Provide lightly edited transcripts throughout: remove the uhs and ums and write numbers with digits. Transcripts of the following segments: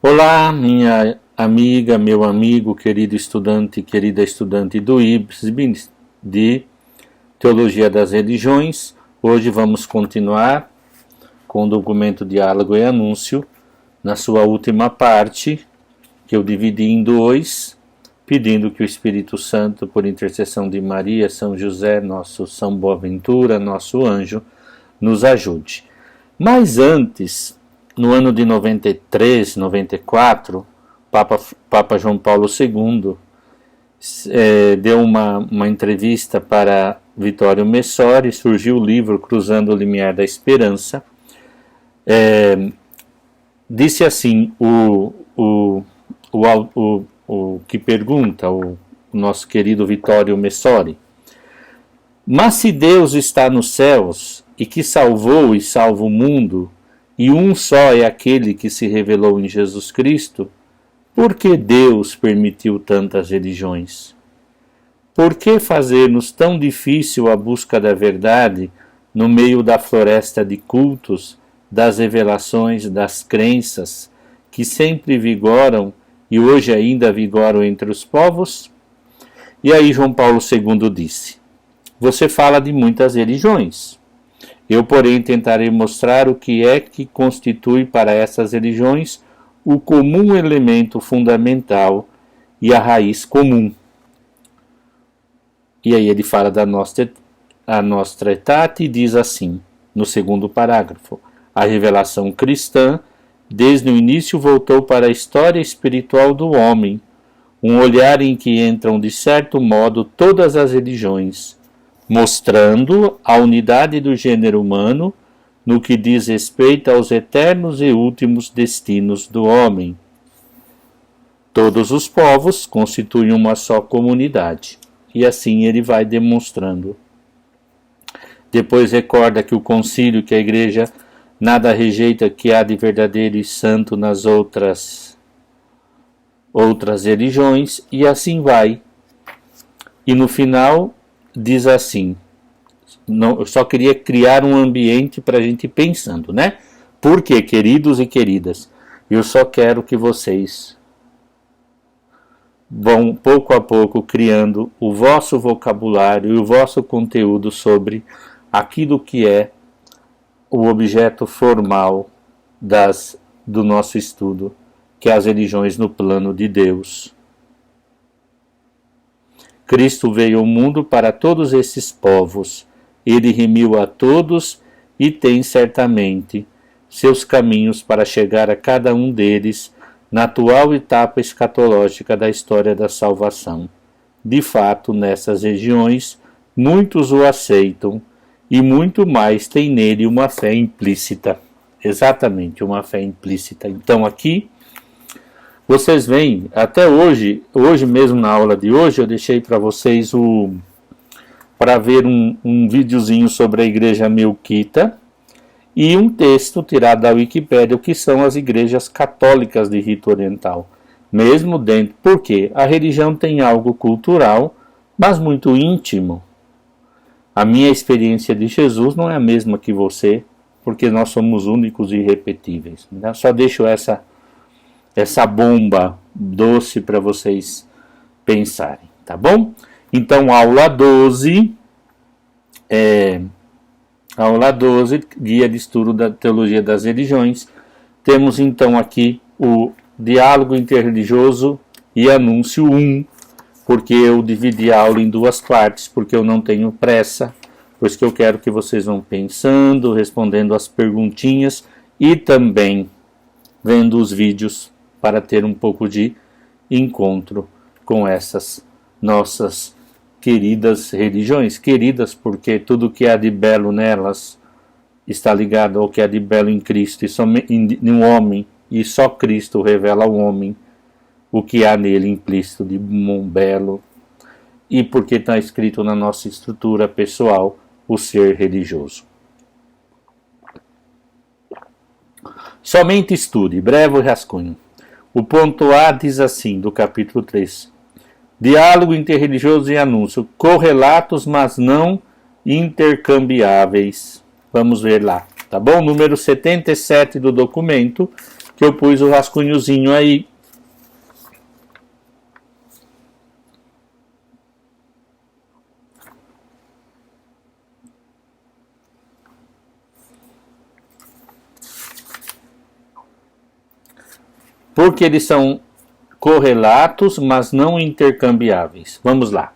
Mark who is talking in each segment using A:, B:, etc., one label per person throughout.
A: Olá, minha amiga, meu amigo, querido estudante, querida estudante do IBSB de Teologia das Religiões. Hoje vamos continuar com o documento Diálogo e Anúncio, na sua última parte, que eu dividi em dois, pedindo que o Espírito Santo, por intercessão de Maria, São José, nosso São Boaventura, nosso anjo, nos ajude. Mas antes, no ano de 93, 94, Papa João Paulo II deu uma entrevista para Vittorio Messori, surgiu o livro Cruzando o Limiar da Esperança. Disse assim, o que pergunta, o nosso querido Vittorio Messori: mas se Deus está nos céus e que salvou e salva o mundo, e um só é aquele que se revelou em Jesus Cristo, por que Deus permitiu tantas religiões? Por que fazer-nos tão difícil a busca da verdade no meio da floresta de cultos, das revelações, das crenças, que sempre vigoram e hoje ainda vigoram entre os povos? E aí João Paulo II disse: você fala de muitas religiões. Eu, porém, tentarei mostrar o que é que constitui para essas religiões o comum elemento fundamental e a raiz comum. E aí ele fala da Nostra Aetate e diz assim, no segundo parágrafo: a revelação cristã, desde o início, voltou para a história espiritual do homem, um olhar em que entram, de certo modo, todas as religiões, mostrando a unidade do gênero humano no que diz respeito aos eternos e últimos destinos do homem. Todos os povos constituem uma só comunidade, e assim ele vai demonstrando. Depois recorda que o concílio, que a igreja nada rejeita que há de verdadeiro e santo nas outras religiões, e assim vai. E no final diz assim, eu só queria criar um ambiente para a gente ir pensando, né? Porque, queridos e queridas, eu só quero que vocês vão pouco a pouco criando o vosso vocabulário e o vosso conteúdo sobre aquilo que é o objeto formal do nosso estudo, que é as religiões no plano de Deus. Cristo veio ao mundo para todos esses povos. Ele remiu a todos e tem certamente seus caminhos para chegar a cada um deles na atual etapa escatológica da história da salvação. De fato, nessas regiões, muitos o aceitam e muito mais têm nele uma fé implícita. Exatamente, uma fé implícita. Então aqui vocês veem, até hoje mesmo na aula de hoje, eu deixei para vocês para ver um videozinho sobre a igreja melquita e um texto tirado da Wikipédia, o que são as igrejas católicas de rito oriental. Mesmo dentro, porque a religião tem algo cultural, mas muito íntimo. A minha experiência de Jesus não é a mesma que você, porque nós somos únicos e irrepetíveis. Né? Só deixo essa bomba doce para vocês pensarem, tá bom? Então, aula 12, guia de estudo da teologia das religiões. Temos então aqui o diálogo interreligioso e anúncio 1, porque eu dividi a aula em duas partes, porque eu não tenho pressa, pois que eu quero que vocês vão pensando, respondendo as perguntinhas e também vendo os vídeos para ter um pouco de encontro com essas nossas queridas religiões. Queridas porque tudo que há de belo nelas está ligado ao que há de belo em Cristo, e no homem, e só Cristo revela ao homem o que há nele implícito de bom, belo, e porque está escrito na nossa estrutura pessoal o ser religioso. Somente estude, breve rascunho. O ponto A diz assim, do capítulo 3. Diálogo interreligioso e anúncio. Correlatos, mas não intercambiáveis. Vamos ver lá, tá bom? Número 77 do documento, que eu pus o rascunhozinho aí. Porque eles são correlatos, mas não intercambiáveis. Vamos lá.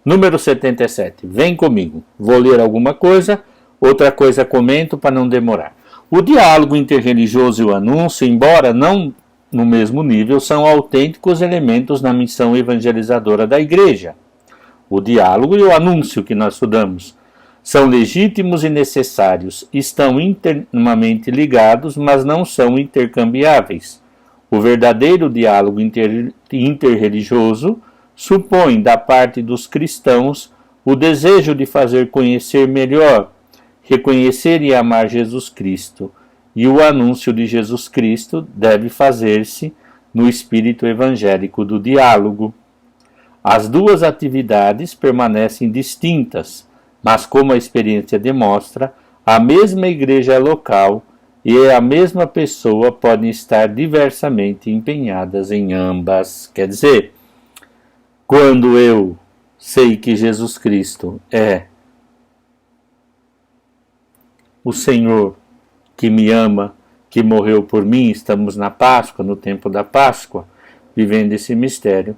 A: Número 77. Vem comigo. Vou ler alguma coisa, outra coisa comento para não demorar. O diálogo interreligioso e o anúncio, embora não no mesmo nível, são autênticos elementos na missão evangelizadora da Igreja. O diálogo e o anúncio que nós estudamos são legítimos e necessários, estão intimamente ligados, mas não são intercambiáveis. O verdadeiro diálogo interreligioso supõe, da parte dos cristãos, o desejo de fazer conhecer melhor, reconhecer e amar Jesus Cristo, e o anúncio de Jesus Cristo deve fazer-se no espírito evangélico do diálogo. As duas atividades permanecem distintas, mas, como a experiência demonstra, a mesma igreja local e a mesma pessoa podem estar diversamente empenhadas em ambas. Quer dizer, quando eu sei que Jesus Cristo é o Senhor que me ama, que morreu por mim, estamos na Páscoa, no tempo da Páscoa, vivendo esse mistério,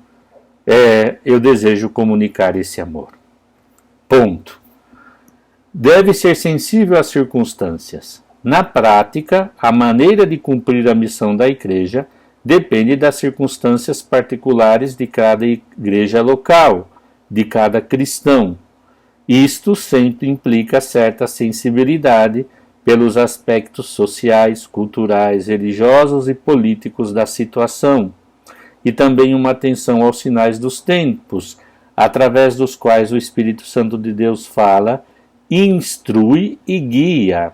A: eu desejo comunicar esse amor. Ponto. Deve ser sensível às circunstâncias. Na prática, a maneira de cumprir a missão da igreja depende das circunstâncias particulares de cada igreja local, de cada cristão. Isto sempre implica certa sensibilidade pelos aspectos sociais, culturais, religiosos e políticos da situação, e também uma atenção aos sinais dos tempos, através dos quais o Espírito Santo de Deus fala, instrui e guia.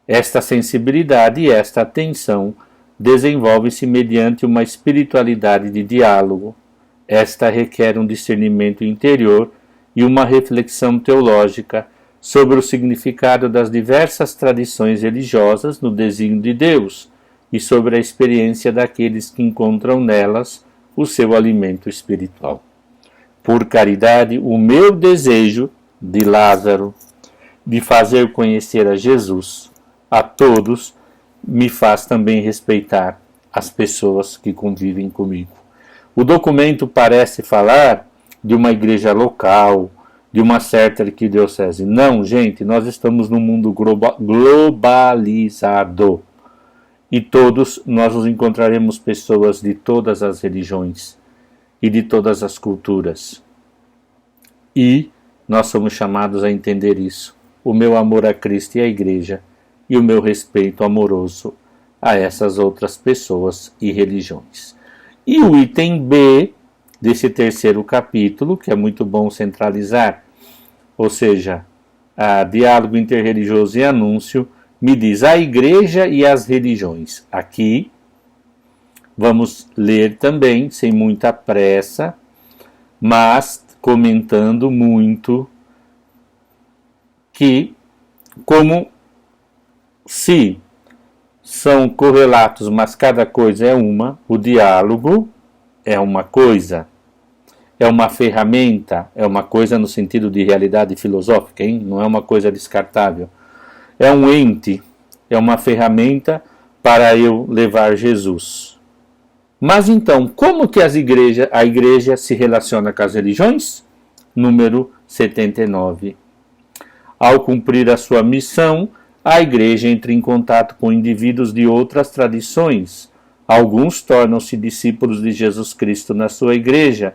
A: Esta sensibilidade e esta atenção desenvolve-se mediante uma espiritualidade de diálogo. Esta requer um discernimento interior e uma reflexão teológica sobre o significado das diversas tradições religiosas no desígnio de Deus e sobre a experiência daqueles que encontram nelas o seu alimento espiritual. Por caridade, o meu desejo, de Lázaro, de fazer conhecer a Jesus a todos, me faz também respeitar as pessoas que convivem comigo. O documento parece falar de uma igreja local, de uma certa arquidiocese. Não, gente, nós estamos num mundo globalizado. E todos nós nos encontraremos pessoas de todas as religiões e de todas as culturas. E nós somos chamados a entender isso. O meu amor a Cristo e à Igreja e o meu respeito amoroso a essas outras pessoas e religiões. E o item B desse terceiro capítulo, que é muito bom centralizar, ou seja, diálogo interreligioso e anúncio, me diz a Igreja e as religiões. Aqui vamos ler também, sem muita pressa, mas comentando muito que, como se são correlatos, mas cada coisa é uma, o diálogo é uma coisa, é uma ferramenta, é uma coisa no sentido de realidade filosófica, hein? Não é uma coisa descartável. É um ente, é uma ferramenta para eu levar Jesus. Mas então, como que a igreja se relaciona com as religiões? Número 79. Ao cumprir a sua missão, a igreja entra em contato com indivíduos de outras tradições. Alguns tornam-se discípulos de Jesus Cristo na sua igreja,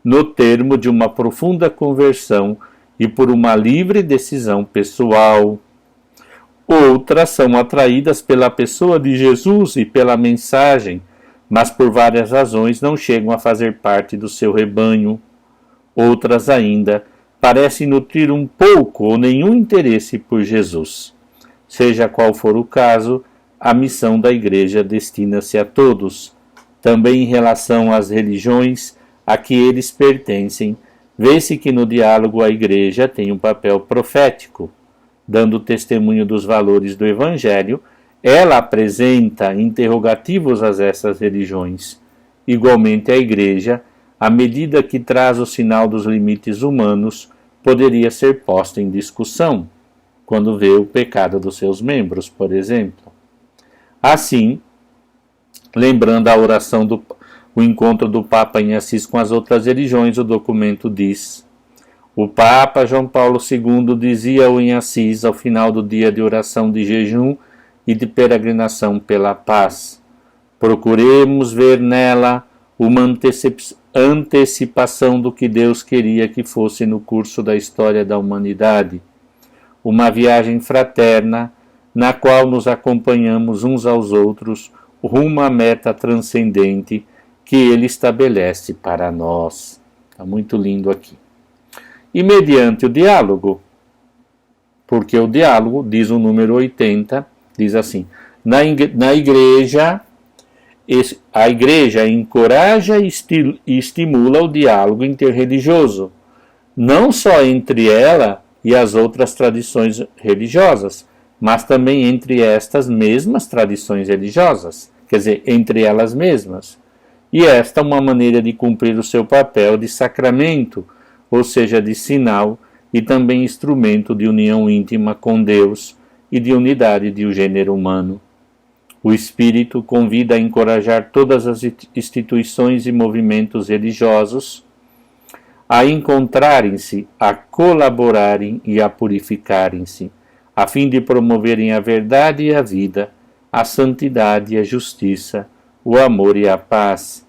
A: no termo de uma profunda conversão e por uma livre decisão pessoal. Outras são atraídas pela pessoa de Jesus e pela mensagem, mas por várias razões não chegam a fazer parte do seu rebanho. Outras ainda parecem nutrir um pouco ou nenhum interesse por Jesus. Seja qual for o caso, a missão da Igreja destina-se a todos. Também em relação às religiões a que eles pertencem, vê-se que no diálogo a Igreja tem um papel profético, dando testemunho dos valores do Evangelho Ela apresenta interrogativos a essas religiões. Igualmente, a Igreja, à medida que traz o sinal dos limites humanos, poderia ser posta em discussão, quando vê o pecado dos seus membros, por exemplo. Assim, lembrando a oração o encontro do Papa em Assis com as outras religiões, o documento diz: o Papa João Paulo II dizia-o em Assis ao final do dia de oração de jejum e de peregrinação pela paz. Procuremos ver nela uma antecipação do que Deus queria que fosse no curso da história da humanidade. Uma viagem fraterna na qual nos acompanhamos uns aos outros rumo à meta transcendente que Ele estabelece para nós. Está muito lindo aqui. E mediante o diálogo, porque o diálogo, diz o número 80, diz assim: na igreja, a igreja encoraja e estimula o diálogo interreligioso, não só entre ela e as outras tradições religiosas, mas também entre estas mesmas tradições religiosas, quer dizer, entre elas mesmas. E esta é uma maneira de cumprir o seu papel de sacramento, ou seja, de sinal e também instrumento de união íntima com Deus e de unidade do gênero humano. O Espírito convida a encorajar todas as instituições e movimentos religiosos a encontrarem-se, a colaborarem e a purificarem-se, a fim de promoverem a verdade e a vida, a santidade e a justiça, o amor e a paz,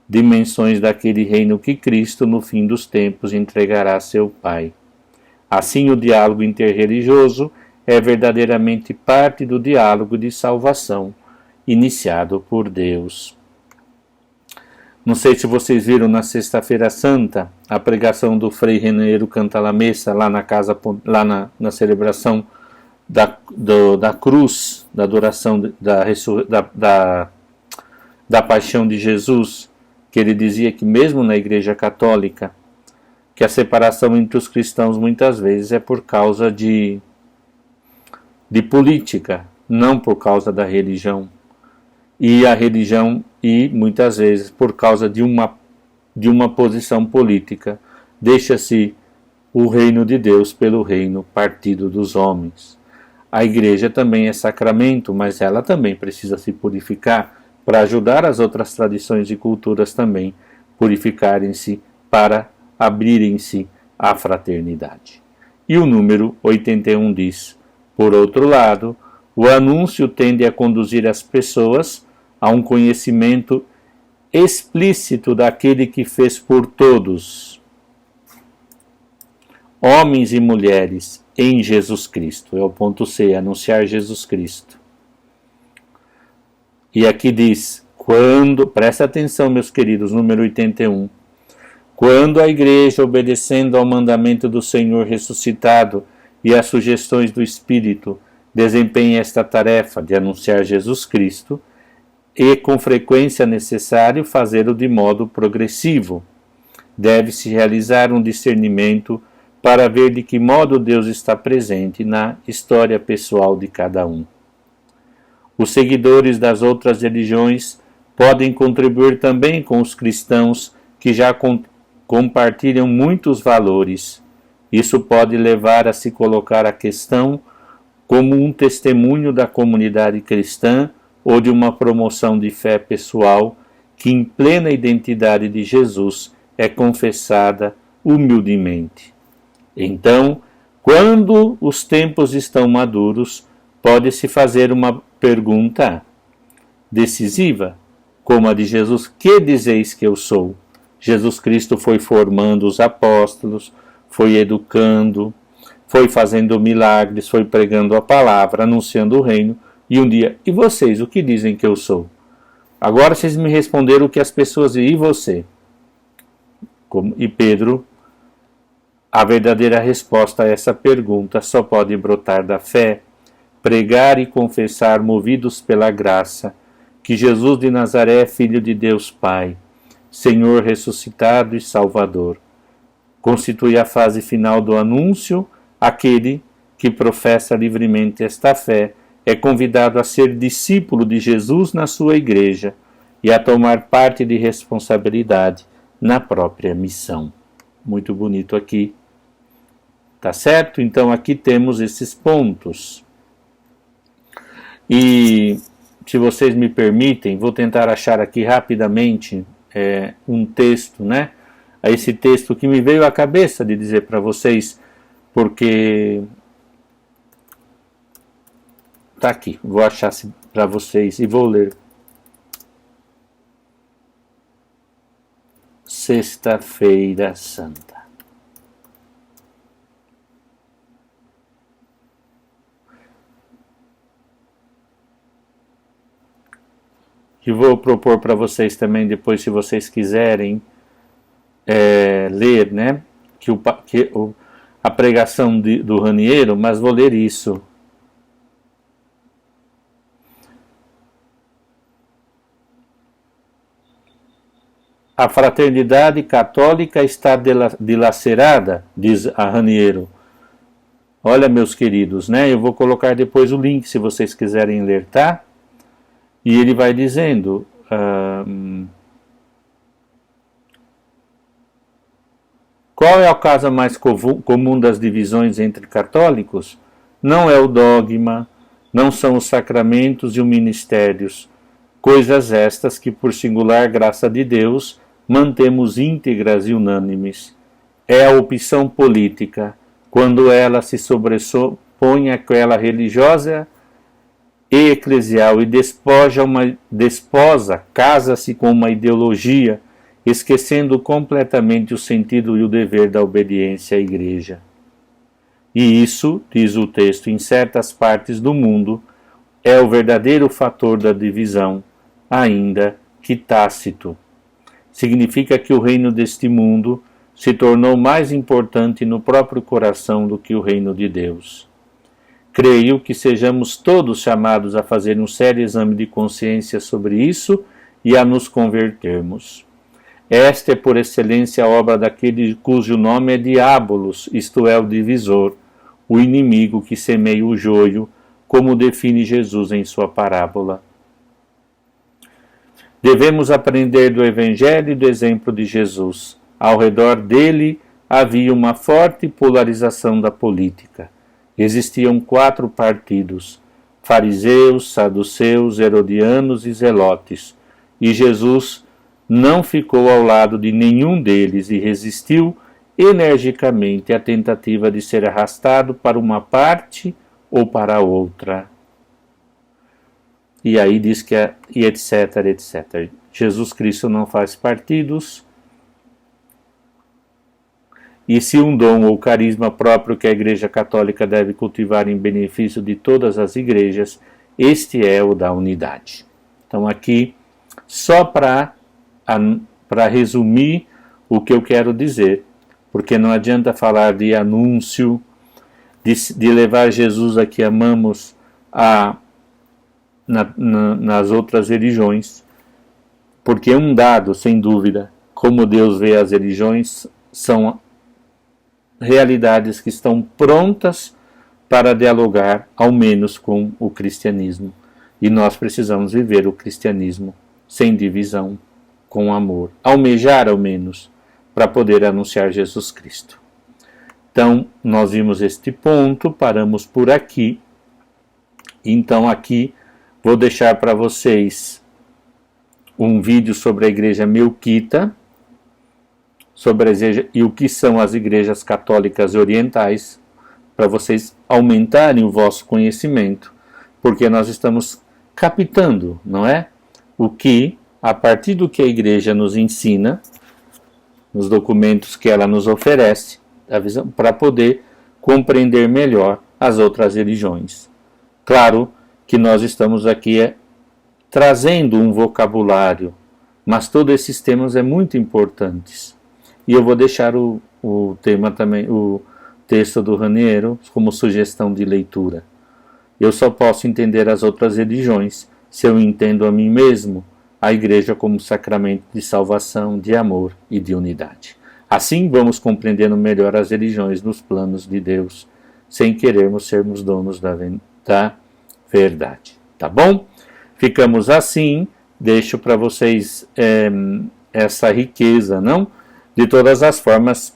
A: dimensões daquele reino que Cristo, no fim dos tempos, entregará a seu Pai. Assim, o diálogo interreligioso é verdadeiramente parte do diálogo de salvação iniciado por Deus. Não sei se vocês viram na Sexta-feira Santa a pregação do Frei Reneiro Cantalamessa lá na casa, lá na celebração da cruz, da adoração da paixão de Jesus, que ele dizia que mesmo na Igreja Católica, que a separação entre os cristãos muitas vezes é por causa de política, não por causa da religião. E a religião, e muitas vezes por causa de uma posição política, deixa-se o reino de Deus pelo reino partido dos homens. A igreja também é sacramento, mas ela também precisa se purificar para ajudar as outras tradições e culturas também purificarem-se para abrirem-se à fraternidade. E o número 81 diz: por outro lado, o anúncio tende a conduzir as pessoas a um conhecimento explícito daquele que fez por todos, homens e mulheres, em Jesus Cristo. É o ponto C, anunciar Jesus Cristo. E aqui diz, presta atenção, meus queridos, número 81, quando a igreja, obedecendo ao mandamento do Senhor ressuscitado e às sugestões do Espírito, desempenha esta tarefa de anunciar Jesus Cristo, e com frequência é necessário fazê-lo de modo progressivo. Deve-se realizar um discernimento para ver de que modo Deus está presente na história pessoal de cada um. Os seguidores das outras religiões podem contribuir também com os cristãos que já compartilham muitos valores. Isso pode levar a se colocar a questão como um testemunho da comunidade cristã ou de uma promoção de fé pessoal que, em plena identidade de Jesus, é confessada humildemente. Então, quando os tempos estão maduros, pode-se fazer uma pergunta decisiva, como a de Jesus: que dizeis que eu sou? Jesus Cristo foi formando os apóstolos, foi educando, foi fazendo milagres, foi pregando a palavra, anunciando o reino, e um dia, e vocês, o que dizem que eu sou? Agora vocês me responderam o que as pessoas dizem, e você? E Pedro, a verdadeira resposta a essa pergunta só pode brotar da fé, pregar e confessar, movidos pela graça, que Jesus de Nazaré é Filho de Deus Pai, Senhor ressuscitado e Salvador. Constitui a fase final do anúncio. Aquele que professa livremente esta fé é convidado a ser discípulo de Jesus na sua igreja e a tomar parte de responsabilidade na própria missão. Muito bonito aqui. Tá certo? Então aqui temos esses pontos. E, se vocês me permitem, vou tentar achar aqui rapidamente um texto, né? Esse texto que me veio à cabeça de dizer para vocês, porque tá aqui, vou achar para vocês e vou ler. Sexta-feira Santa. E vou propor para vocês também, depois, se vocês quiserem ler, né, a pregação do Raniero, mas vou ler isso. A fraternidade católica está dilacerada, diz a Raniero. Olha, meus queridos, né, eu vou colocar depois o link, se vocês quiserem ler, tá? E ele vai dizendo, qual é a causa mais comum das divisões entre católicos? Não é o dogma, não são os sacramentos e os ministérios, coisas estas que, por singular graça de Deus, mantemos íntegras e unânimes. É a opção política, quando ela se sobrepõe àquela religiosa e eclesial e desposa, casa-se com uma ideologia, esquecendo completamente o sentido e o dever da obediência à Igreja. E isso, diz o texto, em certas partes do mundo, é o verdadeiro fator da divisão, ainda que tácito. Significa que o reino deste mundo se tornou mais importante no próprio coração do que o reino de Deus. Creio que sejamos todos chamados a fazer um sério exame de consciência sobre isso e a nos convertermos. Esta é por excelência a obra daquele cujo nome é Diabolos, isto é, o divisor, o inimigo que semeia o joio, como define Jesus em sua parábola. Devemos aprender do Evangelho e do exemplo de Jesus. Ao redor dele havia uma forte polarização da política. Existiam 4 partidos: fariseus, saduceus, herodianos e zelotes. E Jesus não ficou ao lado de nenhum deles e resistiu energicamente à tentativa de ser arrastado para uma parte ou para outra. E aí diz que e etc, etc. Jesus Cristo não faz partidos. E se um dom ou carisma próprio que a Igreja Católica deve cultivar em benefício de todas as igrejas, este é o da unidade. Então aqui, só para resumir o que eu quero dizer, porque não adianta falar de anúncio, de levar Jesus a que amamos nas outras religiões, porque um dado, sem dúvida, como Deus vê as religiões, são realidades que estão prontas para dialogar, ao menos, com o cristianismo. E nós precisamos viver o cristianismo sem divisão, com amor. Almejar, ao menos, para poder anunciar Jesus Cristo. Então, nós vimos este ponto, paramos por aqui. Então, aqui, vou deixar para vocês um vídeo sobre a Igreja Melquita, sobre a igreja e o que são as igrejas católicas orientais, para vocês aumentarem o vosso conhecimento, porque nós estamos captando, não é? O que, a partir do que a igreja nos ensina, nos documentos que ela nos oferece, para poder compreender melhor as outras religiões. Claro que nós estamos aqui trazendo um vocabulário, mas todos esses temas são muito importantes. E eu vou deixar o tema também, o texto do Raniero, como sugestão de leitura. Eu só posso entender as outras religiões se eu entendo a mim mesmo, a Igreja como sacramento de salvação, de amor e de unidade. Assim vamos compreendendo melhor as religiões nos planos de Deus, sem querermos sermos donos da verdade. Tá bom? Ficamos assim, deixo para vocês essa riqueza, não? De todas as formas,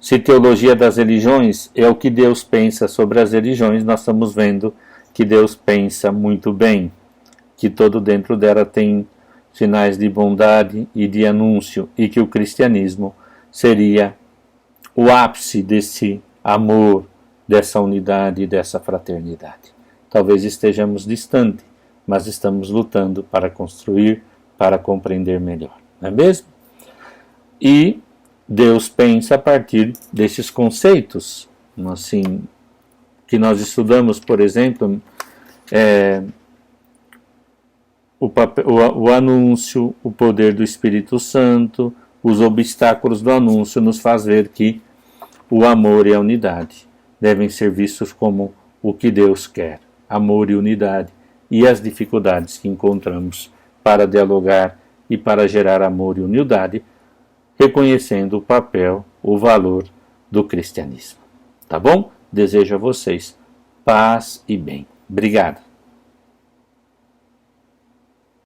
A: se teologia das religiões é o que Deus pensa sobre as religiões, nós estamos vendo que Deus pensa muito bem, que todo dentro dela tem sinais de bondade e de anúncio, e que o cristianismo seria o ápice desse amor, dessa unidade e dessa fraternidade. Talvez estejamos distante, mas estamos lutando para construir, para compreender melhor, não é mesmo? E Deus pensa a partir desses conceitos, assim, que nós estudamos, por exemplo, o anúncio, o poder do Espírito Santo, os obstáculos do anúncio nos faz ver que o amor e a unidade devem ser vistos como o que Deus quer, amor e unidade, e as dificuldades que encontramos para dialogar e para gerar amor e unidade, reconhecendo o papel, o valor do cristianismo. Tá bom? Desejo a vocês paz e bem. Obrigado.